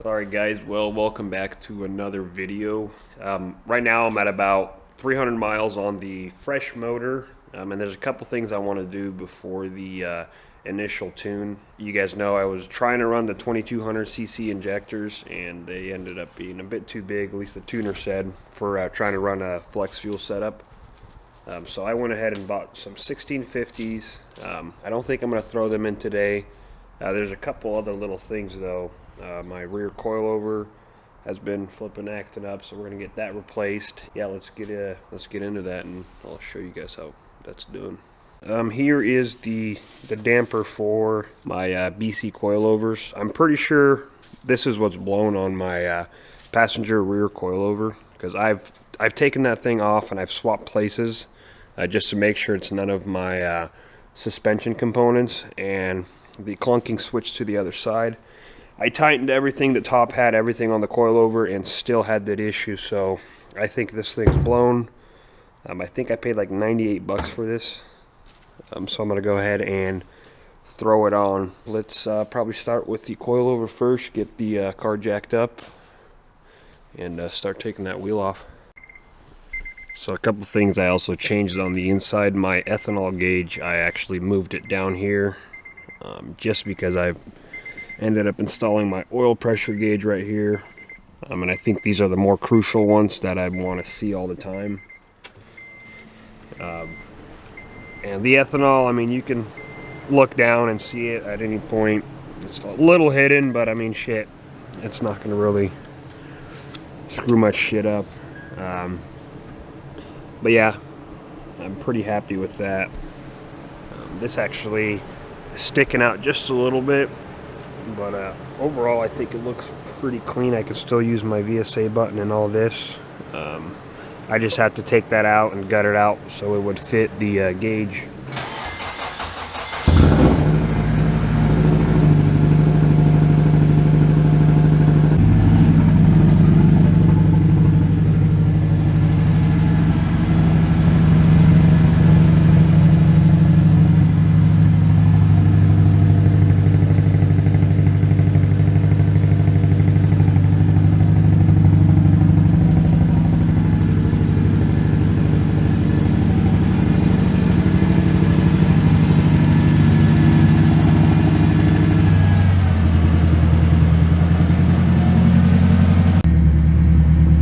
Alright guys, well welcome back to another video. Right now I'm at about 300 miles on the fresh motor, and there's a couple things I want to do before the initial tune. You guys know I was trying to run the 2200cc injectors and they ended up being a bit too big, at least the tuner said, for trying to run a flex fuel setup. So I went ahead and bought some 1650s. I don't think I'm going to throw them in today. There's a couple other little things though. My rear coilover has been acting up, so we're gonna get that replaced. Yeah, let's get into that, and I'll show you guys how that's doing. Here is the damper for my BC coilovers. I'm pretty sure this is what's blown on my passenger rear coilover, because I've taken that thing off and I've swapped places just to make sure it's none of my suspension components, and the clunking switch to the other side. I tightened everything. The top had everything on the coilover and still had that issue, so I think this thing's blown. I think I paid like 98 bucks for this, so I'm gonna go ahead and throw it on. Let's probably start with the coilover first, get the car jacked up, and start taking that wheel off. So a couple things I also changed on the inside. My ethanol gauge, I actually moved it down here, just because I ended up installing my oil pressure gauge right here, and I think these are the more crucial ones that I want to see all the time. And the ethanol, I mean, you can look down and see it at any point. It's a little hidden, but I mean, shit, it's not going to really screw much shit up. But yeah, I'm pretty happy with that. This actually is sticking out just a little bit, but overall I think it looks pretty clean. I can still use my VSA button and all this. I just had to take that out and gut it out so it would fit the gauge.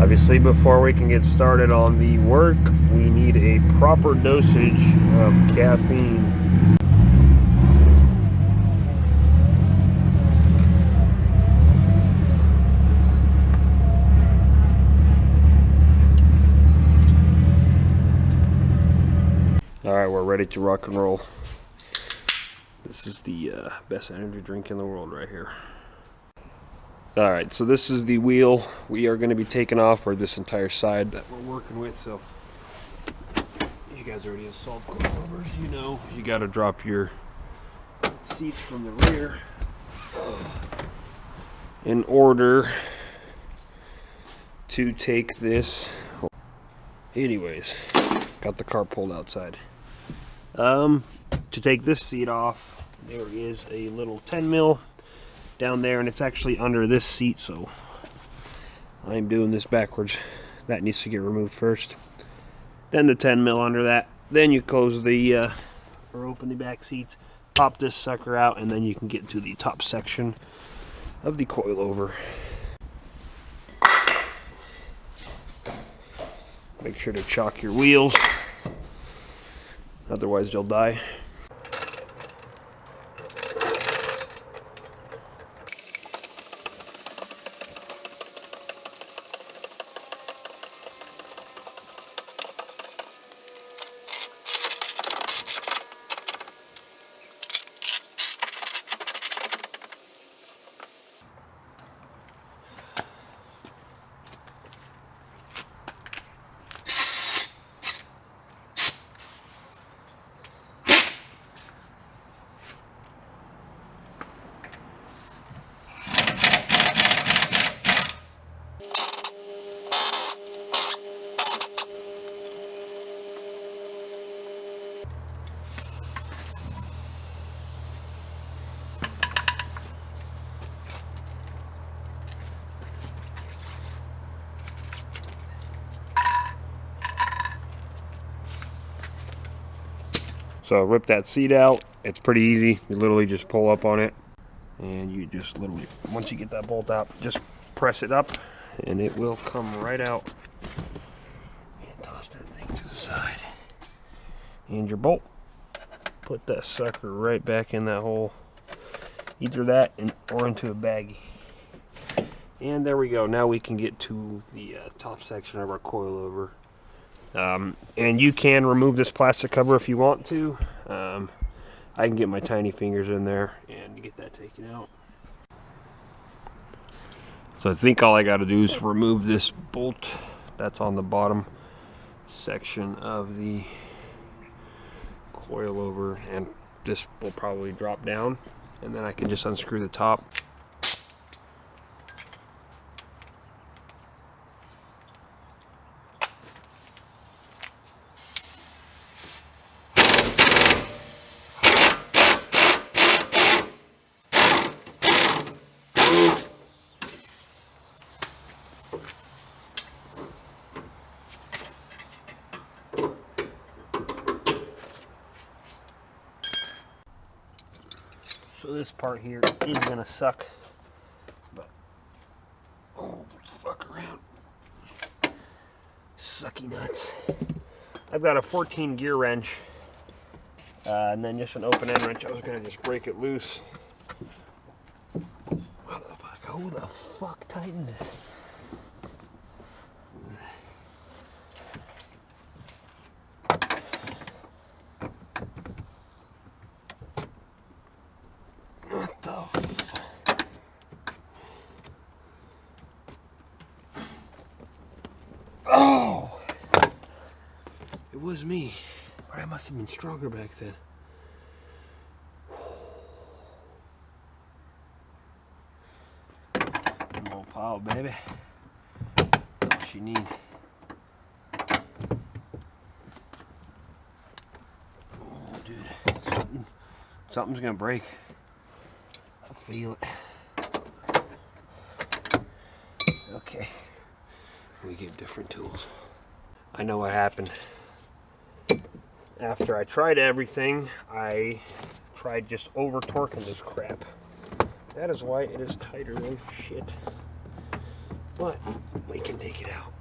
Obviously, before we can get started on the work, we need a proper dosage of caffeine. Alright, we're ready to rock and roll. This is the best energy drink in the world right here. Alright, so this is the wheel we are going to be taking off, or this entire side that we're working with. So you guys already installed coilovers, you know you got to drop your seats from the rear in order to take this. Anyways, got the car pulled outside. To take this seat off, there is a little 10 mil down there, and it's actually under this seat, so I'm doing this backwards. That needs to get removed first, then the 10 mil under that. Then you close the or open the back seats, pop this sucker out, and then you can get to the top section of the coilover. Make sure to chock your wheels, otherwise they'll die. So rip that seat out. It's pretty easy. You literally just pull up on it, and you just literally, once you get that bolt out, just press it up, and it will come right out. And toss that thing to the side. And your bolt. Put that sucker right back in that hole. Either that or into a baggie. And there we go. Now we can get to the top section of our coilover. And you can remove this plastic cover if you want to. I can get my tiny fingers in there and get that taken out. So I think all I got to do is remove this bolt that's on the bottom section of the coilover, and this will probably drop down, and then I can just unscrew the top. So this part here is gonna suck, but oh, fuck around, sucky nuts. I've got a 14 gear wrench, and then just an open end wrench. I was gonna just break it loose. Who the fuck tightened this? What the fuck? Oh! It was me. But I must have been stronger back then. More power, baby. That's all she needs. Oh, dude. Something's gonna break. I feel it. Okay. We get different tools. I know what happened. After I tried everything, I tried just over torquing this crap. That is why it is tighter than shit. But we can take it out.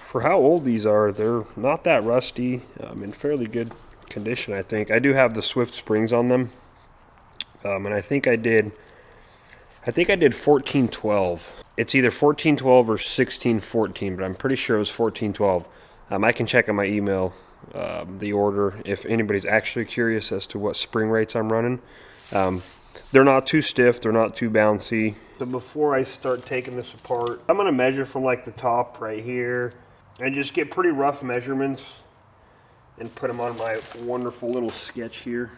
For how old these are, they're not that rusty, in fairly good condition, I think. I do have the Swift springs on them, and I think I did 1412. It's either 1412 or 1614, but I'm pretty sure it was 1412. I can check on my email the order if anybody's actually curious as to what spring rates I'm running. They're not too stiff, they're not too bouncy. So before I start taking this apart, I'm going to measure from like the top right here and just get pretty rough measurements and put them on my wonderful little sketch here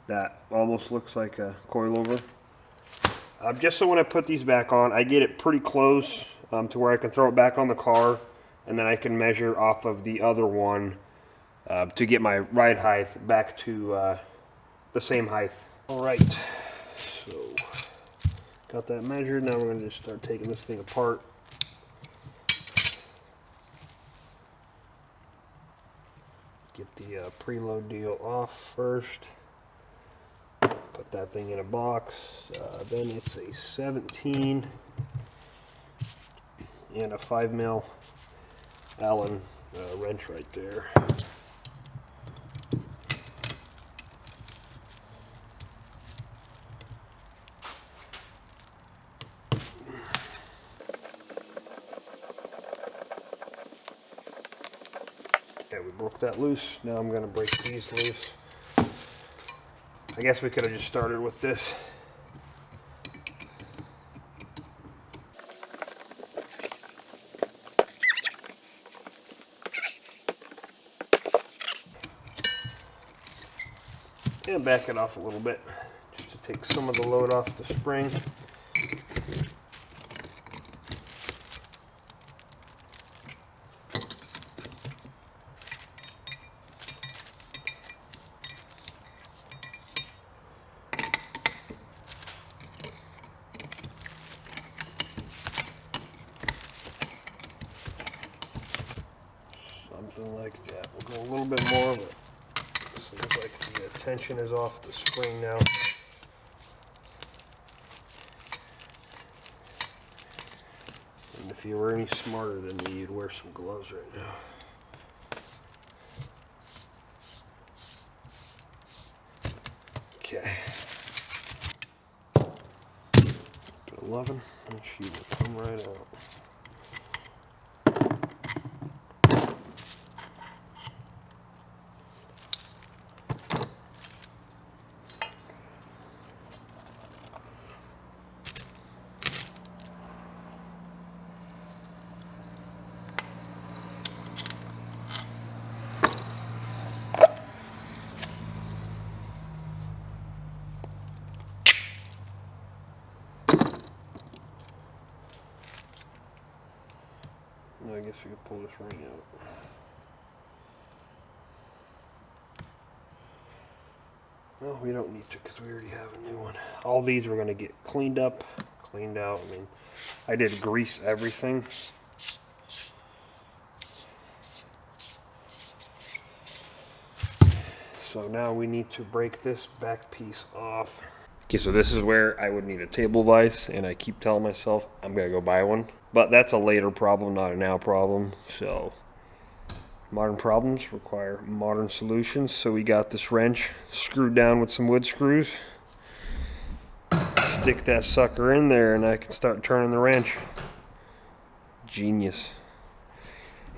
that almost looks like a coilover. Just so when I put these back on, I get it pretty close to where I can throw it back on the car, and then I can measure off of the other one to get my ride height back to the same height. Alright, so got that measured. Now we're going to just start taking this thing apart. Get the preload deal off first. Put that thing in a box. Then it's a 17 and a 5mm Allen wrench right there. Okay, we broke that loose. Now I'm going to break these loose. I guess we could have just started with this. And back it off a little bit, just to take some of the load off the spring. Something like that. We'll go a little bit more, but this looks like the tension is off the spring now. And if you were any smarter than me, you'd wear some gloves right now. Okay. 11, and she will come right out. I guess we could pull this ring out. Well, we don't need to because we already have a new one. All these we're going to get cleaned up, cleaned out. I mean, I did grease everything. So now we need to break this back piece off. Okay, so this is where I would need a table vise, and I keep telling myself I'm going to go buy one. But that's a later problem, not a now problem. So modern problems require modern solutions. So we got this wrench screwed down with some wood screws. Stick that sucker in there and I can start turning the wrench. Genius.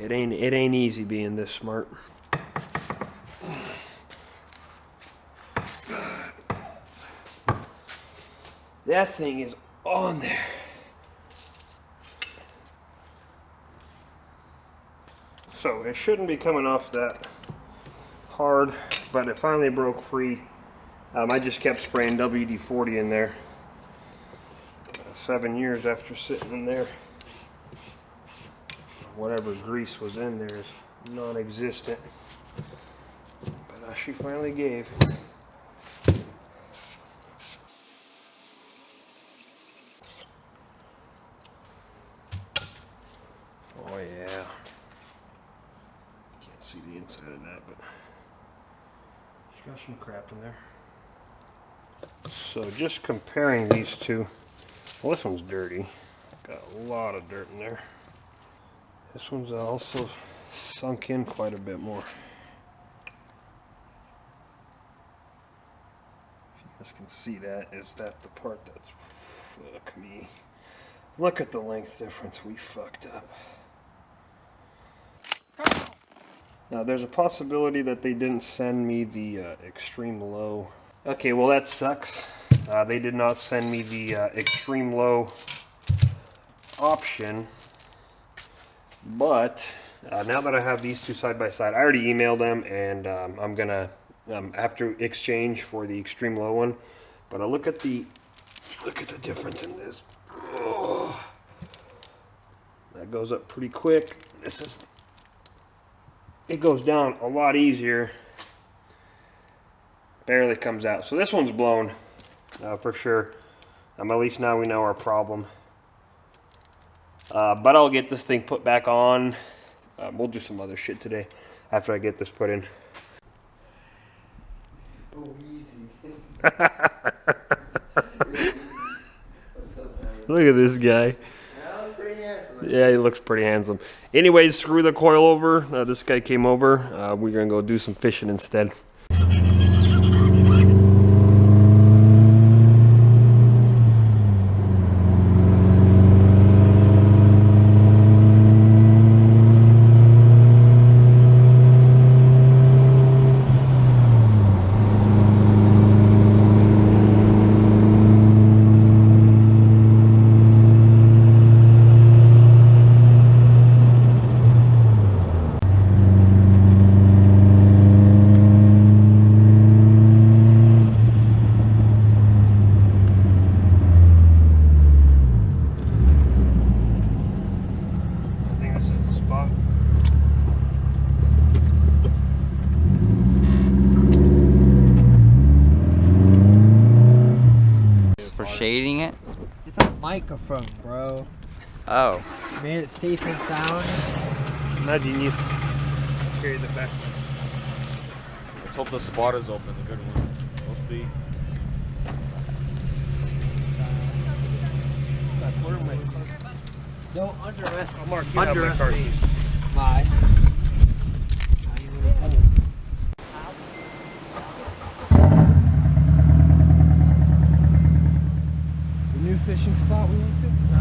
It ain't easy being this smart. That thing is on there. So it shouldn't be coming off that hard, but it finally broke free. I just kept spraying WD-40 in there. 7 years after sitting in there. Whatever grease was in there is non-existent. But she finally gave. Oh yeah. Can't see the inside of that, but it's got some crap in there. So just comparing these two, well, this one's dirty. Got a lot of dirt in there. This one's also sunk in quite a bit more. If you guys can see that, is that the part that's, fuck me. Look at the length difference, we fucked up. Now there's a possibility that they didn't send me the extreme low. Okay, well that sucks. They did not send me the extreme low option. But now that I have these two side by side, I already emailed them, and I'm gonna have to exchange for the extreme low one. But look at the difference in this. Oh, that goes up pretty quick. It goes down a lot easier. Barely comes out. So this one's blown for sure. At least now we know our problem. But I'll get this thing put back on. We'll do some other shit today after I get this put in. Oh, easy. Look at this guy. Yeah, he looks pretty handsome. Anyways, screw the coilover. This guy came over. We're going to go do some fishing instead. microphone, bro. Oh. Made it safe and sound. Not genius. Carry the back. Let's hope the spot is open, the good one. We'll see. Don't Mark, you have my card. underestimate my. The new fishing spot we went to?